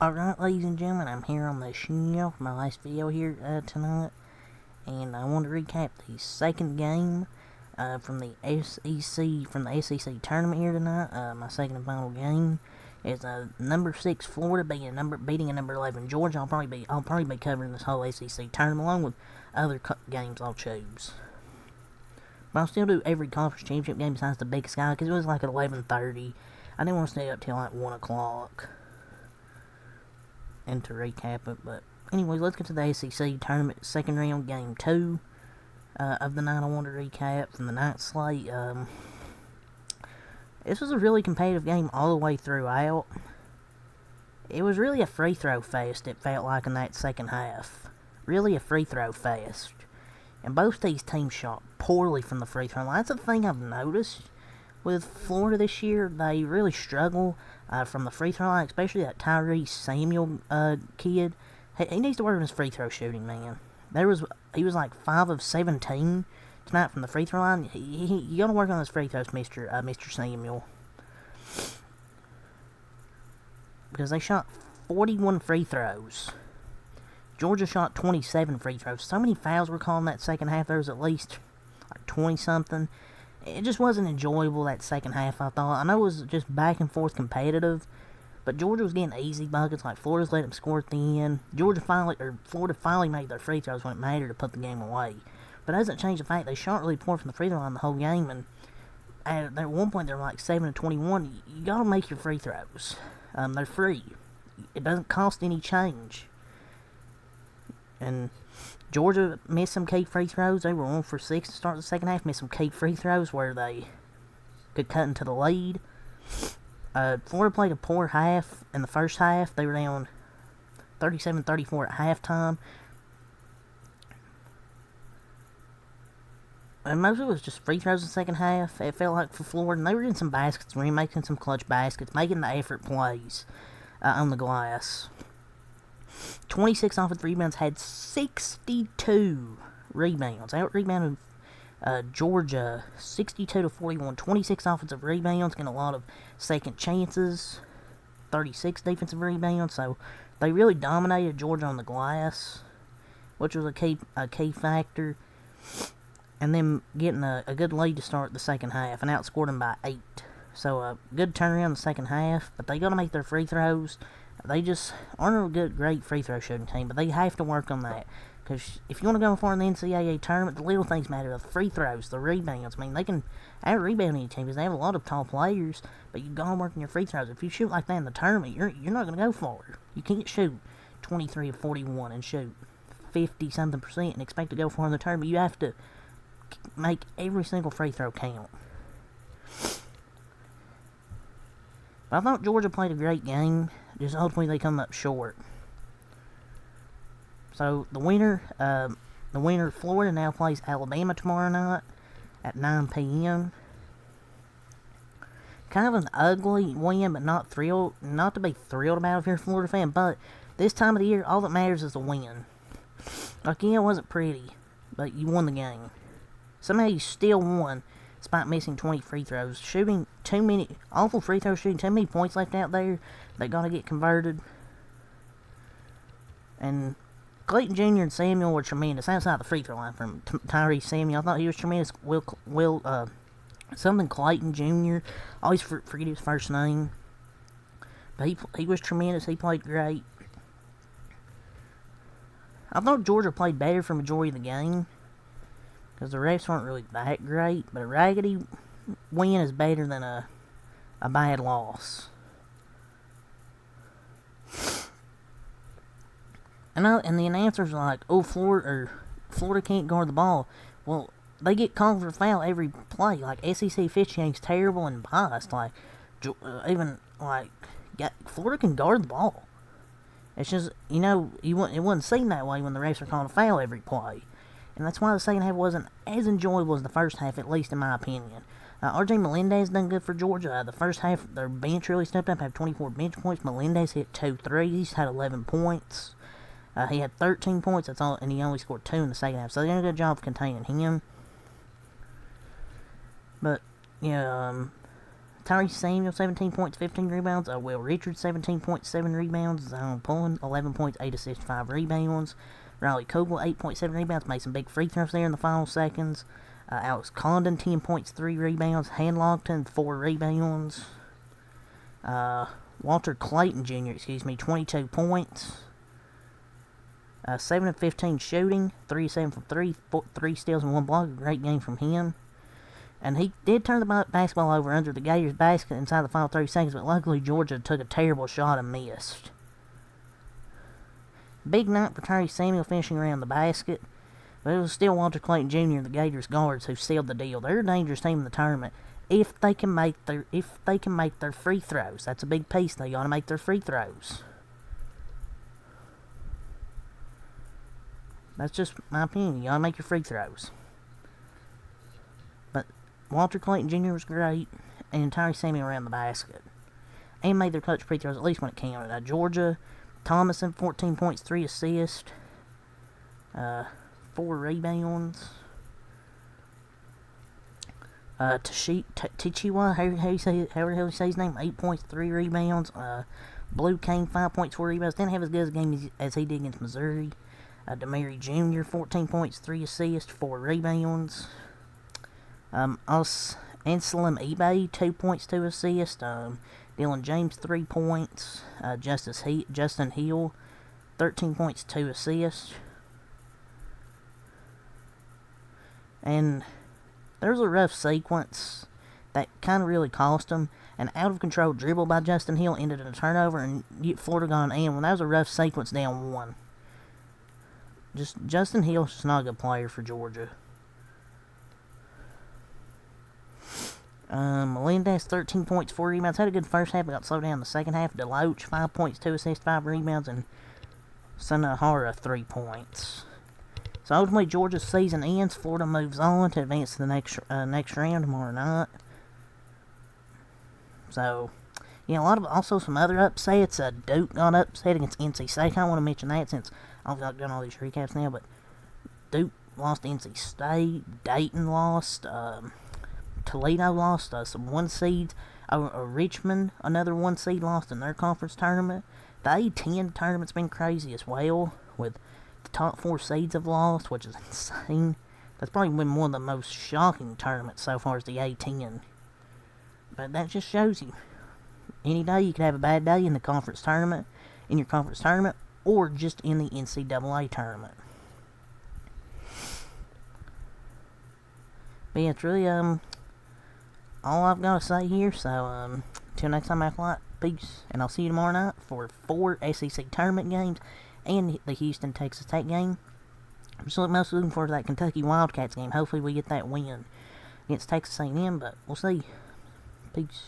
Alright, ladies and gentlemen, I'm here on the show for my last video here tonight, and I want to recap the second game from the SEC tournament here tonight. My second and final game is number 6 Florida beating a number 11 Georgia. I'll probably be covering this whole SEC tournament along with other games I'll choose. But I'll still do every conference championship game besides the Big Sky because it was like at 11:30. I didn't want to stay up till like 1 o'clock. And to recap it, but anyways, let's get to the SEC tournament second round game 2 of the night. I want to recap from the night slate. This was a really competitive game all the way throughout. It was really a free throw fest, it felt like, in that second half. Really a free throw fest. And both these teams shot poorly from the free throw line. That's the thing I've noticed with Florida this year. They really struggle from the free throw line, especially that Tyrese Samuel kid. He needs to work on his free throw shooting, man. He was like 5 of 17 tonight from the free throw line. You got to work on his free throws, Mr. Samuel, because they shot 41 free throws. Georgia shot 27 free throws. So many fouls were called in that second half. There was at least like 20-something. It just wasn't enjoyable, that second half, I thought. I know it was just back and forth competitive, but Georgia was getting easy buckets, like Florida's let them score at the end. Florida finally made their free throws when it mattered to put the game away. But it doesn't change the fact they shot really poor from the free throw line the whole game, and at one point they were like 7 of 21. You gotta make your free throws. They're free. It doesn't cost any change. And Georgia missed some key free throws. They were 1 for 6 to start the second half. Missed some key free throws where they could cut into the lead. Florida played a poor half in the first half. They were down 37-34 at halftime. And most of it was just free throws in the second half, it felt like, for Florida. And they were getting some baskets, making some clutch baskets, making the effort plays on the glass. 26 offensive rebounds, had 62 rebounds. Out-rebounded Georgia 62-41. 26 offensive rebounds, getting a lot of second chances. 36 defensive rebounds. So they really dominated Georgia on the glass, which was a key factor. And then getting a good lead to start the second half and outscored them by 8. So a good turnaround in the second half, but they got to make their free throws. They just aren't a great free throw shooting team, but they have to work on that. Because if you want to go far in the NCAA tournament, the little things matter. The free throws, the rebounds. I mean, they can out-rebound any team because they have a lot of tall players, but you got to work on your free throws. If you shoot like that in the tournament, you're not going to go far. You can't shoot 23 of 41 and shoot 50-something% and expect to go far in the tournament. You have to make every single free throw count. But I thought Georgia played a great game. Just ultimately they come up short. So the winner, Florida, now plays Alabama tomorrow night at 9 p.m. Kind of an ugly win, but not to be thrilled about if you're a Florida fan. But this time of the year, all that matters is the win. Like, yeah, it wasn't pretty, but you won the game. Somehow you still won, despite missing 20 free throws. Shooting too many, awful free throws, shooting too many points left out there. They got to get converted. And Clayton Jr. and Samuel were tremendous. Outside the free throw line from Tyrese Samuel, I thought he was tremendous. Something Clayton Jr. I always forget his first name. But he was tremendous. He played great. I thought Georgia played better for the majority of the game, because the refs weren't really that great, but a raggedy win is better than a bad loss. And the announcers are like, oh, Florida can't guard the ball. Well, they get called for a foul every play. Like, SEC officiating's terrible and biased. Like, Florida can guard the ball. It's just, it wasn't seen that way when the refs are calling a foul every play. And that's why the second half wasn't as enjoyable as the first half, at least in my opinion. R.J. Melendez done good for Georgia. The first half, their bench really stepped up, had 24 bench points. Melendez hit 2 threes, had 11 points. He had 13 points, that's all, and he only scored 2 in the second half. So they did a good job of containing him. But, Tyree Samuel, 17 points, 15 rebounds. Will Richards, 17 points, 7 rebounds. Pullen, 11 points, 8 assists, 5 rebounds. Riley Coble, 8.7 rebounds. Made some big free throws there in the final seconds. Alex Condon, 10 points, 3 rebounds. Hanlongton, 4 rebounds. Walter Clayton Jr., 22 points. 7 of 15 shooting, 3 of 7 from 3, 3 steals and 1 block. A great game from him. And he did turn the basketball over under the Gators basket inside the final 30 seconds, but luckily Georgia took a terrible shot and missed. Big night for Tyree Samuel finishing around the basket, but it was still Walter Clayton Jr. the Gators guards who sealed the deal. They're a dangerous team in the tournament if they can make their free throws. That's a big piece. They got to make their free throws. That's just my opinion. You got to make your free throws. But Walter Clayton Jr. was great, and Tyree Samuel around the basket. And made their clutch free throws, at least when it counted. Georgia, Thomason, 14 points, 3 assists, 4 rebounds. Tichiwa, however you say his name, 8 points, 3 rebounds. Blue Kane, 5 points, 4 rebounds. Didn't have as good a game as he did against Missouri. Demary Jr., 14 points, 3 assists, 4 rebounds. Anselm eBay, 2 points, 2 assists. Dylan James, 3 points. Justin Hill, 13 points, 2 assists. And there was a rough sequence that kind of really cost them. An out-of-control dribble by Justin Hill ended in a turnover, and Florida got an and one. That was a rough sequence down 1. Justin Hill's just not a good player for Georgia. Melendez, 13 points, 4 rebounds. Had a good first half, but got slowed down in the second half. Deloach, 5 points, 2 assists, 5 rebounds. And Sanahara, 3 points. So ultimately, Georgia's season ends. Florida moves on to advance to the next round tomorrow night. So, also some other upsets. Duke got upset against NC State. I want to mention that since I've done all these recaps now. But Duke lost to NC State. Dayton lost. Toledo lost. Some 1 seeds. Richmond, another 1 seed, lost in their conference tournament. The A10 tournament's been crazy as well, with the top 4 seeds have lost, which is insane. That's probably been one of the most shocking tournaments so far as the A10. But that just shows you, any day you could have a bad day in the conference tournament, or just in the NCAA tournament. But yeah, it's really, all I've got to say here, so, till next time, peace, and I'll see you tomorrow night for 4 SEC tournament games, and the Houston, Texas Tech game. I'm still most looking forward to that Kentucky Wildcats game. Hopefully we get that win against Texas A&M, but we'll see. Peace.